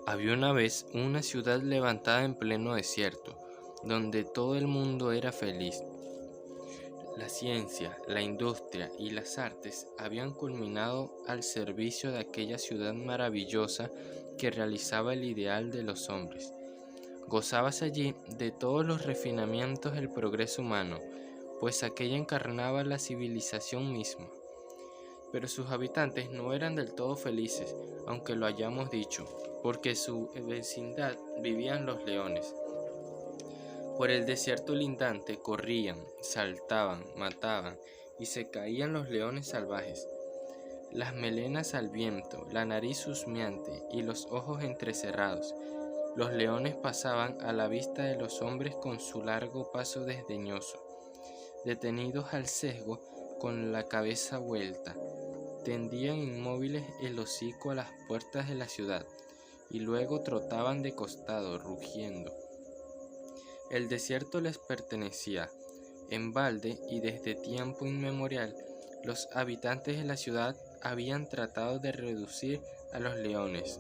Había una vez una ciudad levantada en pleno desierto, donde todo el mundo era feliz. La ciencia, la industria y las artes habían culminado al servicio de aquella ciudad maravillosa que realizaba el ideal de los hombres. Gozabas allí de todos los refinamientos del progreso humano, pues aquella encarnaba la civilización misma. Pero sus habitantes no eran del todo felices, aunque lo hayamos dicho, porque en su vecindad vivían los leones. Por el desierto lindante corrían, saltaban, mataban, y se caían los leones salvajes. Las melenas al viento, la nariz husmeante y los ojos entrecerrados. Los leones pasaban a la vista de los hombres con su largo paso desdeñoso, detenidos al sesgo con la cabeza vuelta. Tendían inmóviles el hocico a las puertas de la ciudad y luego trotaban de costado, rugiendo. El desierto les pertenecía en balde y desde tiempo inmemorial los habitantes de la ciudad habían tratado de reducir a los leones.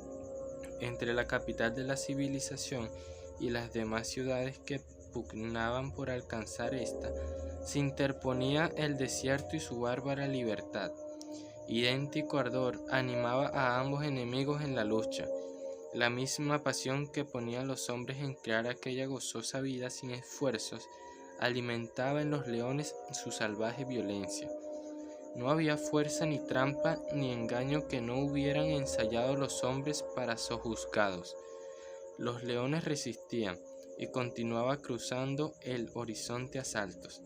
Entre la capital de la civilización y las demás ciudades que pugnaban por alcanzar esta, se interponía el desierto y su bárbara libertad. Idéntico ardor animaba a ambos enemigos en la lucha, la misma pasión que ponía a los hombres en crear aquella gozosa vida sin esfuerzos, alimentaba en los leones su salvaje violencia. No había fuerza ni trampa ni engaño que no hubieran ensayado los hombres para sojuzgados. Los leones resistían y continuaba cruzando el horizonte a saltos.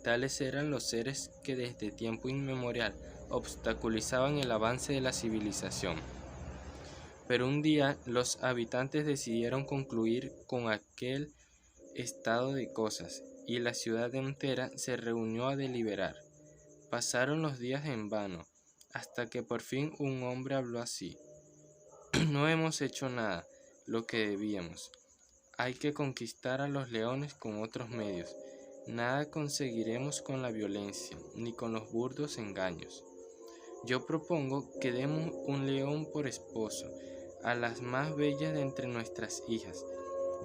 Tales eran los seres que desde tiempo inmemorial obstaculizaban el avance de la civilización. Pero un día los habitantes decidieron concluir con aquel estado de cosas y la ciudad entera se reunió a deliberar. Pasaron los días en vano, hasta que por fin un hombre habló así: No hemos hecho nada, lo que debíamos. Hay que conquistar a los leones con otros medios. Nada conseguiremos con la violencia, ni con los burdos engaños. Yo propongo que demos un león por esposo a las más bellas de entre nuestras hijas.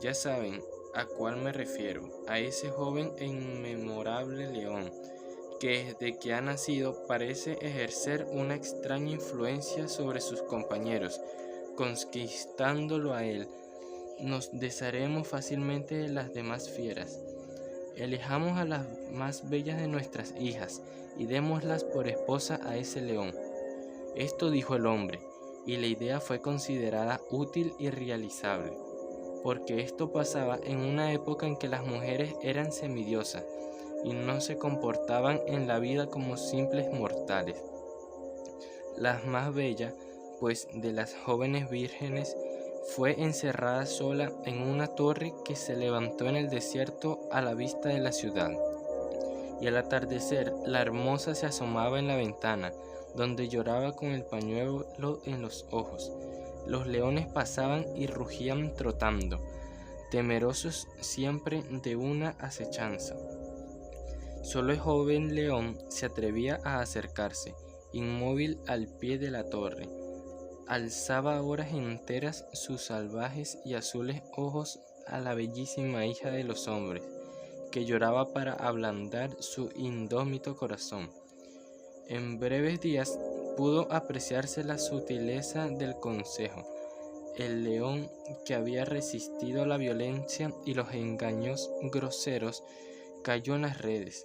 Ya saben a cuál me refiero, a ese joven e inmemorable león, que desde que ha nacido parece ejercer una extraña influencia sobre sus compañeros. Conquistándolo a él, nos desharemos fácilmente de las demás fieras. Elijamos a las más bellas de nuestras hijas y démoslas por esposa a ese león. Esto dijo el hombre, y la idea fue considerada útil y realizable, porque esto pasaba en una época en que las mujeres eran semidiosas y no se comportaban en la vida como simples mortales. La más bella, pues, de las jóvenes vírgenes fue encerrada sola en una torre que se levantó en el desierto a la vista de la ciudad. Y al atardecer la hermosa se asomaba en la ventana, donde lloraba con el pañuelo en los ojos. Los leones pasaban y rugían trotando, temerosos siempre de una acechanza. Solo el joven león se atrevía a acercarse, inmóvil al pie de la torre. Alzaba horas enteras sus salvajes y azules ojos a la bellísima hija de los hombres, que lloraba para ablandar su indómito corazón. En breves días pudo apreciarse la sutileza del consejo. El león, que había resistido la violencia y los engaños groseros, cayó en las redes,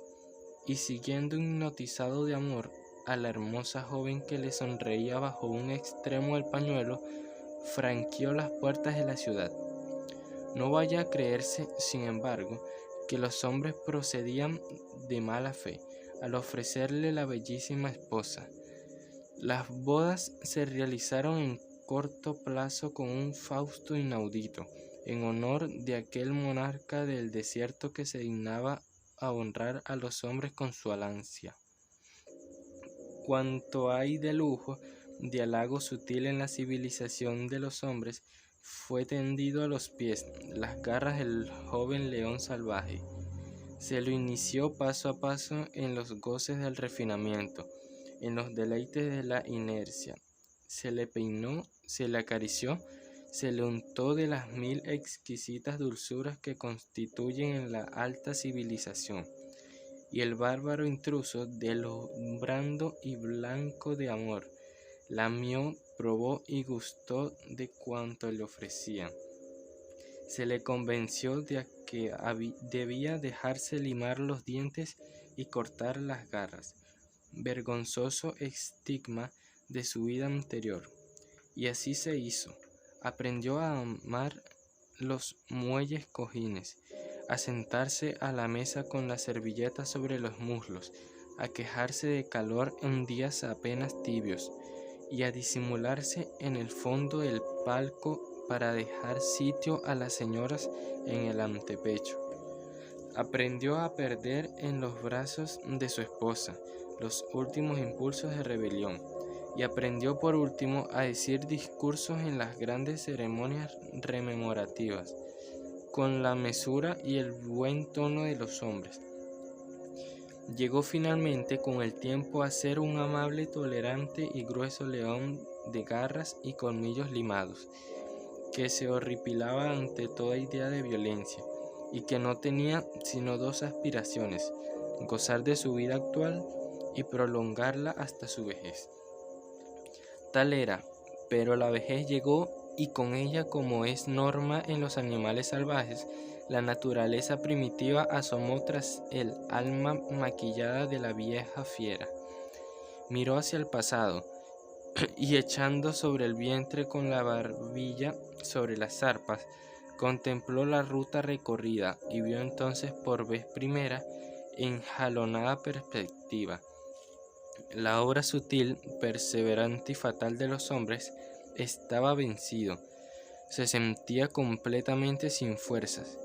y siguiendo hipnotizado de amor a la hermosa joven que le sonreía bajo un extremo del pañuelo, franqueó las puertas de la ciudad. No vaya a creerse, sin embargo, que los hombres procedían de mala fe al ofrecerle la bellísima esposa. Las bodas se realizaron en corto plazo con un fausto inaudito, en honor de aquel monarca del desierto que se dignaba a honrar a los hombres con su alancia. Cuanto hay de lujo, de halago sutil en la civilización de los hombres, fue tendido a los pies, las garras del joven león salvaje. Se lo inició paso a paso en los goces del refinamiento, en los deleites de la inercia. Se le peinó, se le acarició, se le untó de las 1000 exquisitas dulzuras que constituyen en la alta civilización, y el bárbaro intruso, deslumbrando y blanco de amor, lamió, probó y gustó de cuanto le ofrecían. Se le convenció de que debía dejarse limar los dientes y cortar las garras, vergonzoso estigma de su vida anterior, y así se hizo. Aprendió a amar los muelles cojines, a sentarse a la mesa con la servilleta sobre los muslos, a quejarse de calor en días apenas tibios, y a disimularse en el fondo del palco para dejar sitio a las señoras en el antepecho. Aprendió a perder en los brazos de su esposa los últimos impulsos de rebelión, y aprendió por último a decir discursos en las grandes ceremonias rememorativas, con la mesura y el buen tono de los hombres. Llegó finalmente con el tiempo a ser un amable, tolerante y grueso león de garras y colmillos limados, que se horripilaba ante toda idea de violencia, y que no tenía sino dos aspiraciones: gozar de su vida actual y prolongarla hasta su vejez. Tal era, pero la vejez llegó, y con ella, como es norma en los animales salvajes, la naturaleza primitiva asomó tras el alma maquillada de la vieja fiera. Miró hacia el pasado, y echando sobre el vientre con la barbilla sobre las zarpas, contempló la ruta recorrida y vio entonces por vez primera, en jalonada perspectiva, la obra sutil, perseverante y fatal de los hombres. Estaba vencido. Se sentía completamente sin fuerzas,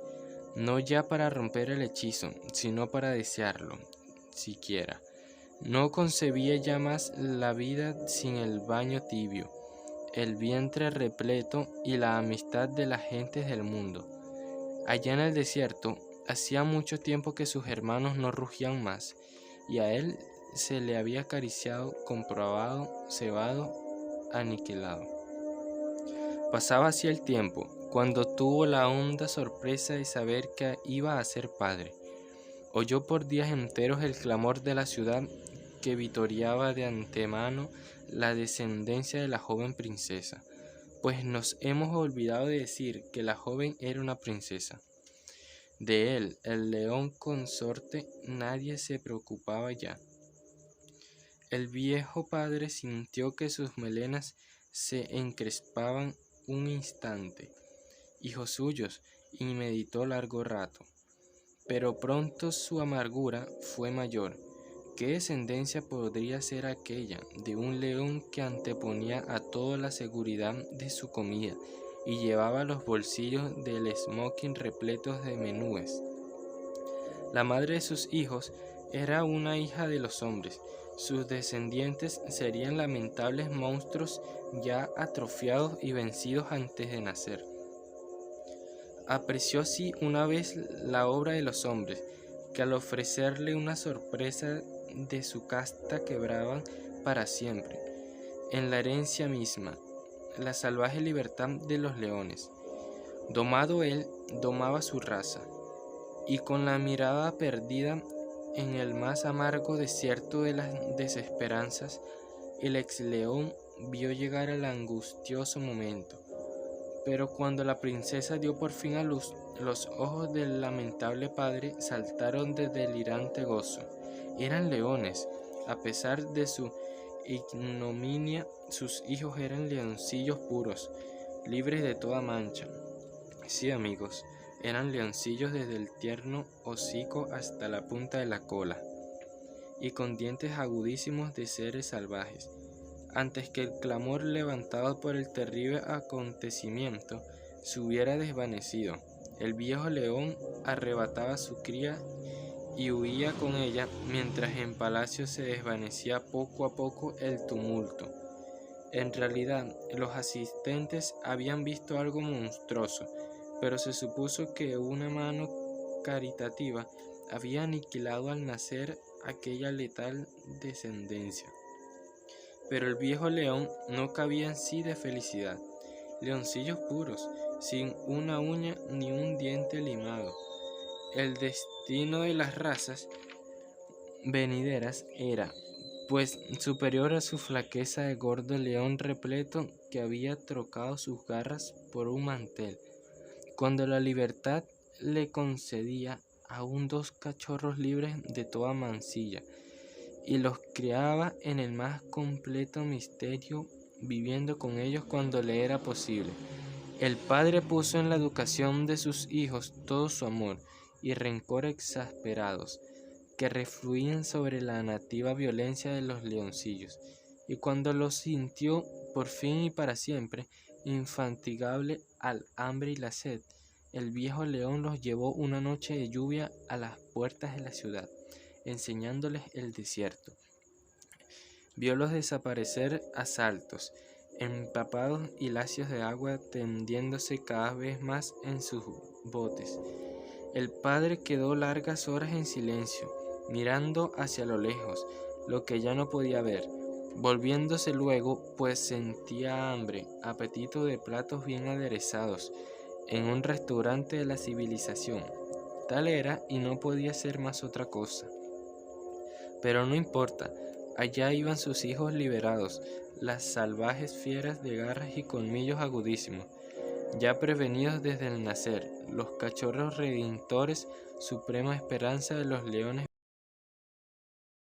no ya para romper el hechizo, sino para desearlo, siquiera. No concebía ya más la vida sin el baño tibio, el vientre repleto y la amistad de las gentes del mundo. Allá en el desierto, hacía mucho tiempo que sus hermanos no rugían más, y a él se le había acariciado, comprobado, cebado, aniquilado. Pasaba así el tiempo, cuando tuvo la honda sorpresa de saber que iba a ser padre. Oyó por días enteros el clamor de la ciudad, que vitoreaba de antemano la descendencia de la joven princesa, pues nos hemos olvidado de decir que la joven era una princesa. De él, el león consorte, nadie se preocupaba ya. El viejo padre sintió que sus melenas se encrespaban un instante, hijos suyos, y meditó largo rato. Pero pronto su amargura fue mayor. ¿Qué descendencia podría ser aquella de un león que anteponía a todo la seguridad de su comida y llevaba los bolsillos del smoking repletos de menúes? La madre de sus hijos era una hija de los hombres. Sus descendientes serían lamentables monstruos ya atrofiados y vencidos antes de nacer. Apreció así una vez la obra de los hombres, que al ofrecerle una sorpresa de su casta quebraban para siempre, en la herencia misma, la salvaje libertad de los leones. Domado él, domaba su raza, y con la mirada perdida en el más amargo desierto de las desesperanzas, el ex león vio llegar el angustioso momento. Pero cuando la princesa dio por fin a luz, los ojos del lamentable padre saltaron de delirante gozo. Eran leones. A pesar de su ignominia, sus hijos eran leoncillos puros, libres de toda mancha. Sí, amigos, eran leoncillos desde el tierno hocico hasta la punta de la cola, y con dientes agudísimos de seres salvajes. Antes que el clamor levantado por el terrible acontecimiento se hubiera desvanecido, el viejo león arrebataba a su cría y huía con ella, mientras en palacio se desvanecía poco a poco el tumulto. En realidad, los asistentes habían visto algo monstruoso, pero se supuso que una mano caritativa había aniquilado al nacer aquella letal descendencia. Pero el viejo león no cabía en sí de felicidad, leoncillos puros, sin una uña ni un diente limado. El destino de las razas venideras era, pues, superior a su flaqueza de gordo león repleto que había trocado sus garras por un mantel, cuando la libertad le concedía aún 2 cachorros libres de toda mancilla, y los criaba en el más completo misterio, viviendo con ellos cuando le era posible. El padre puso en la educación de sus hijos todo su amor y rencor exasperados, que refluían sobre la nativa violencia de los leoncillos, y cuando los sintió por fin y para siempre, infatigable al hambre y la sed, el viejo león los llevó una noche de lluvia a las puertas de la ciudad, enseñándoles el desierto. Viólos desaparecer a saltos, empapados y lacios de agua, tendiéndose cada vez más en sus botes. El padre quedó largas horas en silencio, mirando hacia lo lejos, lo que ya no podía ver, volviéndose luego, pues sentía hambre, apetito de platos bien aderezados, en un restaurante de la civilización. Tal era y no podía ser más otra cosa. Pero no importa, allá iban sus hijos liberados, las salvajes fieras de garras y colmillos agudísimos, ya prevenidos desde el nacer, los cachorros redentores, suprema esperanza de los leones